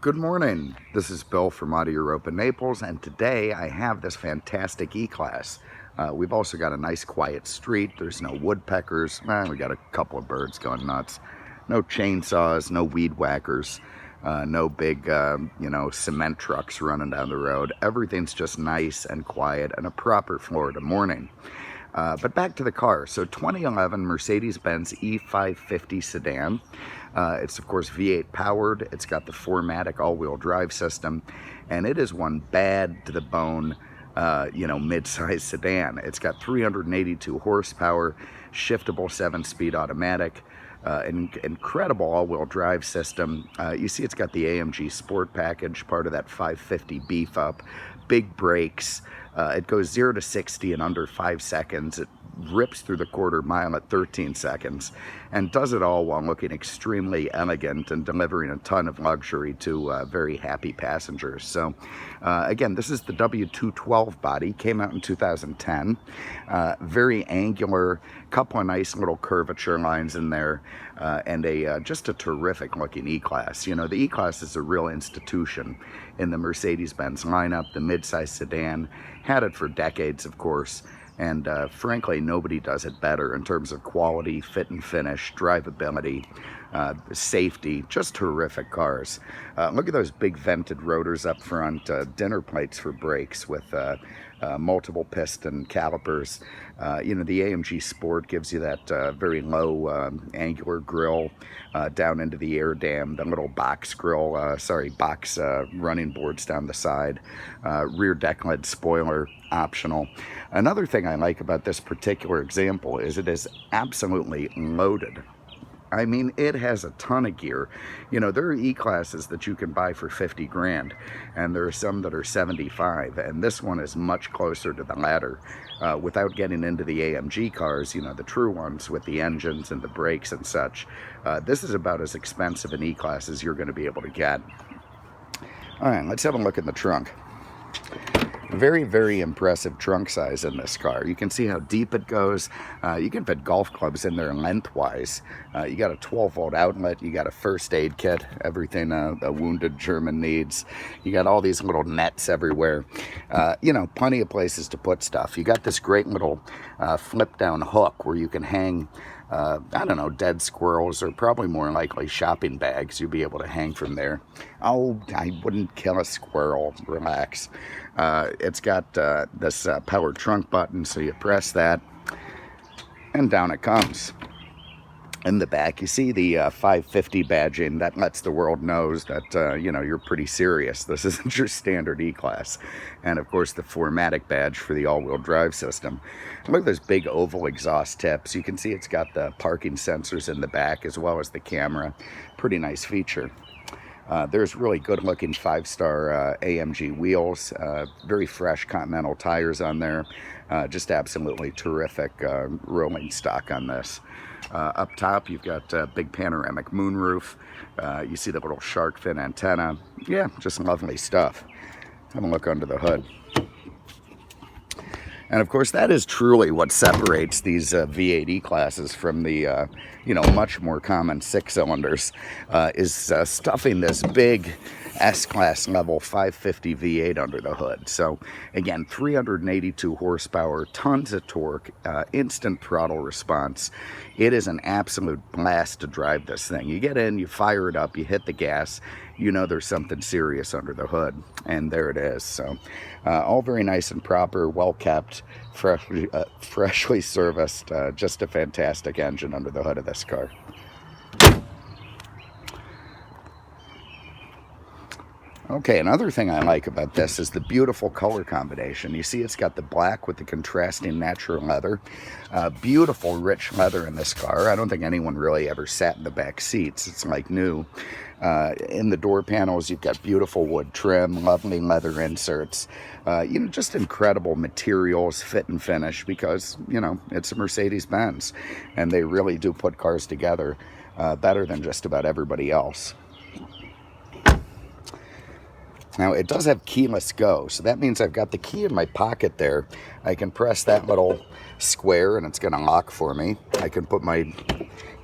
Good morning, this is Bill from Europa, Naples, and today I have this fantastic E-Class. We've also got a nice quiet street. There's no woodpeckers. We got a couple of birds going nuts. No chainsaws, no weed whackers, no big, cement trucks running down the road. Everything's just nice and quiet and a proper Florida morning. But back to the car. So 2011 Mercedes-Benz E550 sedan. It's of course V8 powered. It's got the 4Matic all-wheel drive system, and it is one bad to the bone, mid-size sedan. It's got 382 horsepower, shiftable 7-speed automatic, incredible all-wheel drive system. You see it's got the AMG Sport Package, part of that 550 beef up, big brakes. It goes 0 to 60 in under 5 seconds. It rips through the quarter mile at 13 seconds and does it all while looking extremely elegant and delivering a ton of luxury to very happy passengers. So again, this is the W212 body, came out in 2010. Very angular, couple of nice little curvature lines in there, and just a terrific looking E-Class. You know, the E-Class is a real institution in the Mercedes-Benz lineup. The midsize sedan had it for decades, of course, and frankly, nobody does it better in terms of quality, fit and finish, drivability, safety. Just terrific cars. Look at those big vented rotors up front, dinner plates for brakes with multiple piston calipers. The AMG Sport gives you that very low angular grille down into the air dam, the little box grille, box running boards down the side, rear deck lid spoiler optional. Another thing I like about this particular example is it is absolutely loaded. I mean, it has a ton of gear. You know, there are E-Classes that you can buy for 50 grand, and there are some that are 75, and this one is much closer to the latter. Without getting into the AMG cars, you know, the true ones with the engines and the brakes and such, this is about as expensive an E-Class as you're going to be able to get. All right, let's have a look in the trunk. Very, very impressive trunk size in this car. You can see how deep it goes. You can fit golf clubs in there lengthwise. You got a 12-volt outlet. You got a first aid kit, everything a wounded German needs. You got all these little nets everywhere. Plenty of places to put stuff. You got this great little flip-down hook where you can hang dead squirrels, or probably more likely shopping bags. You'll be able to hang from there. Oh, I wouldn't kill a squirrel. Relax. It's got this power trunk button, so you press that, and down it comes. In the back, you see the 550 badging. That lets the world knows that, you're pretty serious. This isn't your standard E-Class. And, of course, the 4Matic badge for the all-wheel drive system. Look at those big oval exhaust tips. You can see it's got the parking sensors in the back as well as the camera. Pretty nice feature. There's really good-looking 5-star AMG wheels. Very fresh Continental tires on there. Just absolutely terrific rolling stock on this. Up top, you've got a big panoramic moonroof. You see the little shark fin antenna. Yeah, just lovely stuff. Have a look under the hood. And of course, that is truly what separates these V8 E-Classes from the, much more common 6-cylinders, is stuffing this big S-Class level 550 V8 under the hood. So again, 382 horsepower, tons of torque, instant throttle response. It is an absolute blast to drive this thing. You get in, you fire it up, you hit the gas, you know there's something serious under the hood, and there it is. So all very nice and proper, well kept, freshly serviced, just a fantastic engine under the hood of this car. Okay, another thing I like about this is the beautiful color combination. You see it's got the black with the contrasting natural leather. Beautiful rich leather in this car. I don't think anyone really ever sat in the back seats. It's like new. In the door panels, you've got beautiful wood trim, lovely leather inserts. Just incredible materials, fit and finish, because, it's a Mercedes-Benz, and they really do put cars together better than just about everybody else. Now, it does have keyless go, so that means I've got the key in my pocket there. I can press that little square and it's going to lock for me. I can put my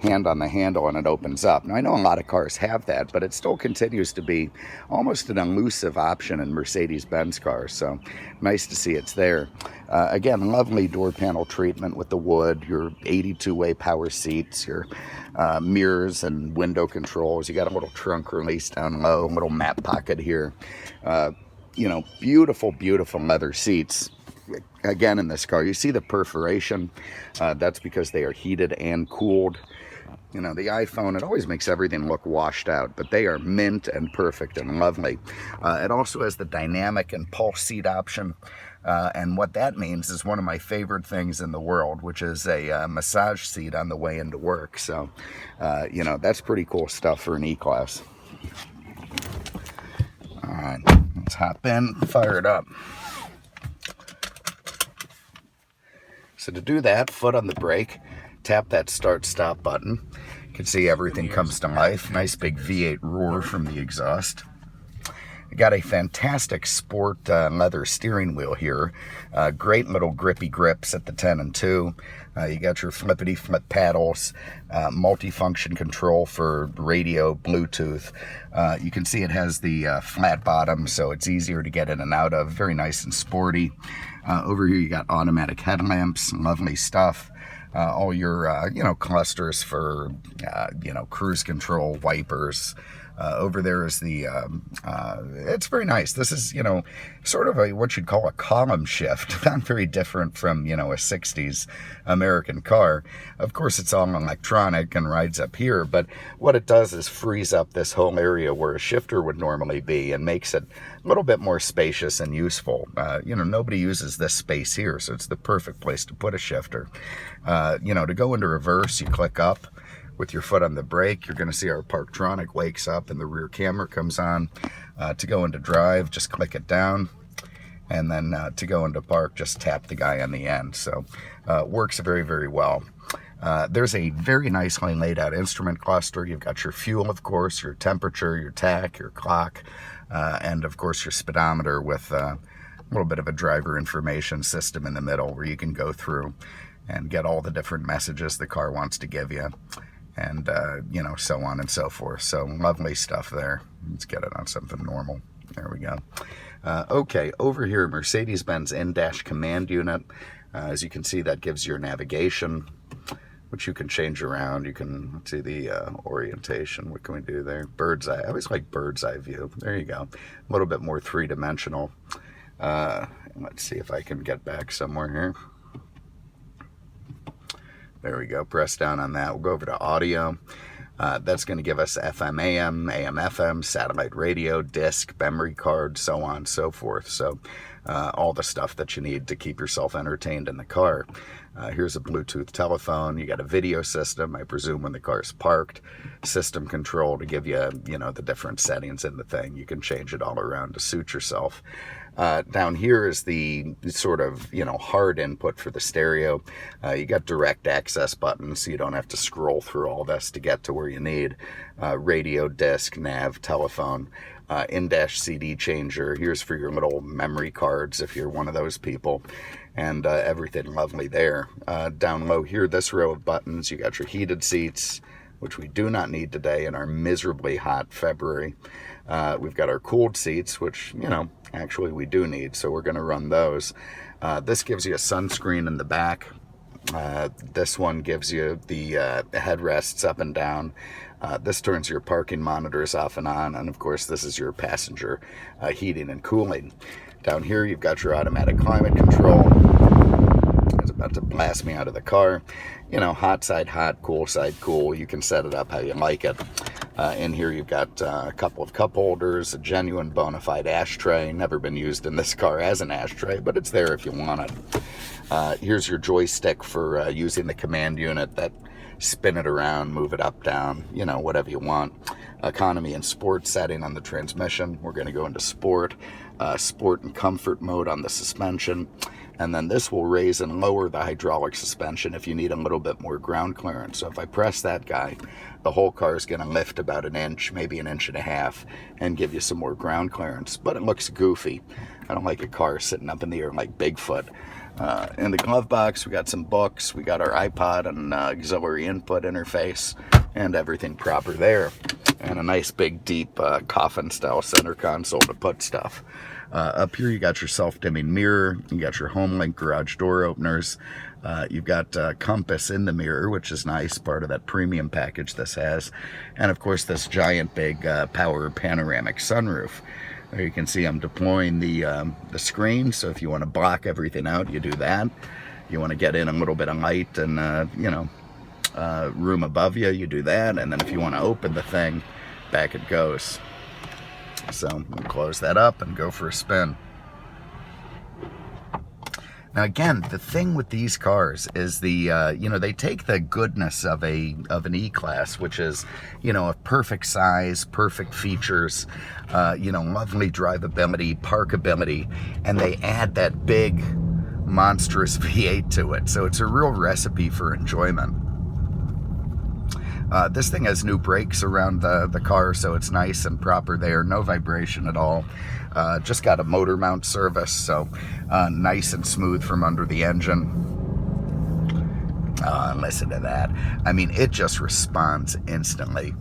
hand on the handle and it opens up. Now, I know a lot of cars have that, but it still continues to be almost an elusive option in Mercedes-Benz cars, so nice to see it's there. Again, lovely door panel treatment with the wood, your 82-way power seats, your mirrors and window controls. You got a little trunk release down low, a little map pocket here. You know, beautiful, beautiful leather seats. Again, in this car, you see the perforation. That's because they are heated and cooled. You know, the iPhone, it always makes everything look washed out, but they are mint and perfect and lovely. It also has the dynamic and pulse seat option. And what that means is one of my favorite things in the world, which is a massage seat on the way into work. So, you know, that's pretty cool stuff for an E-Class. All right, let's hop in, fire it up. So to do that, foot on the brake, tap that start-stop button. You can see everything comes to life. Nice big V8 roar from the exhaust. You got a fantastic sport leather steering wheel here. Great little grippy grips at the 10 and 2. You got your flippity-flip paddles, multi-function control for radio, Bluetooth. You can see it has the flat bottom, so it's easier to get in and out of. Very nice and sporty. Over here you got automatic headlamps, lovely stuff. All your, you know, clusters for, you know, cruise control, wipers. Over there is the, it's very nice. This is, you know, sort of what you'd call a column shift. Not very different from, you know, a 60s American car. Of course, it's all electronic and rides up here, but what it does is frees up this whole area where a shifter would normally be and makes it a little bit more spacious and useful. You know, nobody uses this space here, so it's the perfect place to put a shifter. You know, to go into reverse, you click up. With your foot on the brake, you're going to see our Parktronic wakes up and the rear camera comes on. To go into drive, just click it down. And then to go into park, just tap the guy on the end. So works very, very well. There's a very nicely laid out instrument cluster. You've got your fuel, of course, your temperature, your tach, your clock, and of course your speedometer with a little bit of a driver information system in the middle where you can go through and get all the different messages the car wants to give you. And, you know, so on and so forth. So lovely stuff there. Let's get it on something normal. There we go. Okay, over here, Mercedes-Benz in-dash command unit. As you can see, that gives your navigation, which you can change around. You can see the orientation. What can we do there? Bird's eye. I always like bird's eye view. There you go. A little bit more three-dimensional. Let's see if I can get back somewhere here. There we go. Press down on that. We'll go over to audio. That's going to give us FM, AM, AM, FM, satellite radio, disc, memory card, so on and so forth. So all the stuff that you need to keep yourself entertained in the car. Here's a Bluetooth telephone. You got a video system, I presume, when the car's parked. System control to give you, you know, the different settings in the thing. You can change it all around to suit yourself. Down here is the sort of, you know, hard input for the stereo. You got direct access buttons, so you don't have to scroll through all this to get to where you need. Radio, disc, nav, telephone, in-dash CD changer. Here's for your little memory cards if you're one of those people. And everything lovely there. Down low here, this row of buttons, you got your heated seats, which we do not need today in our miserably hot February. We've got our cooled seats, which, you know, actually we do need, so we're going to run those. This gives you a sunscreen in the back. This one gives you the headrests up and down. This turns your parking monitors off and on, and of course this is your passenger heating and cooling. Down here you've got your automatic climate control. It's about to blast me out of the car. You know, hot side hot, cool side cool. You can set it up how you like it. In here you've got a couple of cup holders, a genuine bona fide ashtray. Never been used in this car as an ashtray, but it's there if you want it. Here's your joystick for using the command unit. That spin it around, move it up, down, you know, whatever you want. Economy and sport setting on the transmission. We're going to go into sport. Sport and comfort mode on the suspension. And then this will raise and lower the hydraulic suspension if you need a little bit more ground clearance. So if I press that guy, the whole car is going to lift about an inch, maybe an inch and a half, and give you some more ground clearance. But it looks goofy. I don't like a car sitting up in the air like Bigfoot. In the glove box, we got some books, we got our iPod and auxiliary input interface, and everything proper there. And a nice big deep coffin style center console to put stuff. Up here you got your self-dimming mirror, you got your HomeLink garage door openers, you've got compass in the mirror, which is nice, part of that premium package this has. And of course this giant big power panoramic sunroof. There you can see I'm deploying the screen, so if you want to block everything out, you do that. You want to get in a little bit of light and, room above you, you do that. And then if you want to open the thing, back it goes. So we'll close that up and go for a spin. Now again, the thing with these cars is they take the goodness of an E-Class, which is, a perfect size, perfect features, lovely drivability, parkability, and they add that big, monstrous V8 to it. So it's a real recipe for enjoyment. This thing has new brakes around the car, so it's nice and proper there. No vibration at all. Just got a motor mount service, so nice and smooth from under the engine. Listen to that. I mean, it just responds instantly.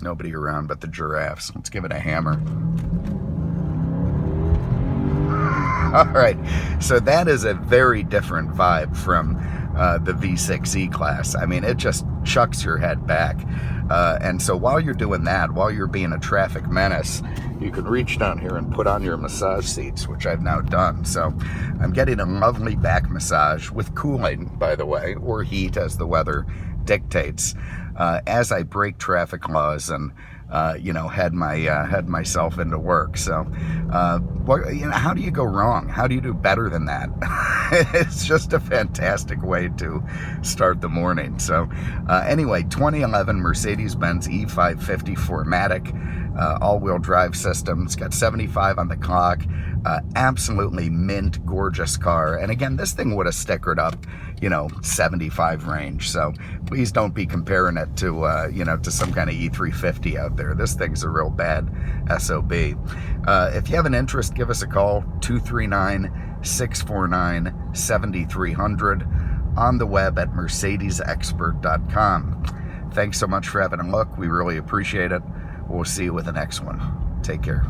Nobody around but the giraffes. Let's give it a hammer. All right, so that is a very different vibe from the V6 E-Class. I mean, it just chucks your head back. And so while you're doing that, while you're being a traffic menace, you can reach down here and put on your massage seats, which I've now done. So I'm getting a lovely back massage with cooling, by the way, or heat as the weather dictates, as I break traffic laws and head myself into work. So, how do you go wrong? How do you do better than that? It's just a fantastic way to start the morning. So, anyway, 2011 Mercedes-Benz E550 4Matic, all-wheel drive system. It's got 75 on the clock. Absolutely mint, gorgeous car. And again, this thing would have stickered up, 75 range. So please don't be comparing it to, to some kind of E350 out there. This thing's a real bad SOB. If you have an interest, give us a call, 239-649-7300, on the web at mercedesexpert.com. Thanks so much for having a look. We really appreciate it. We'll see you with the next one. Take care.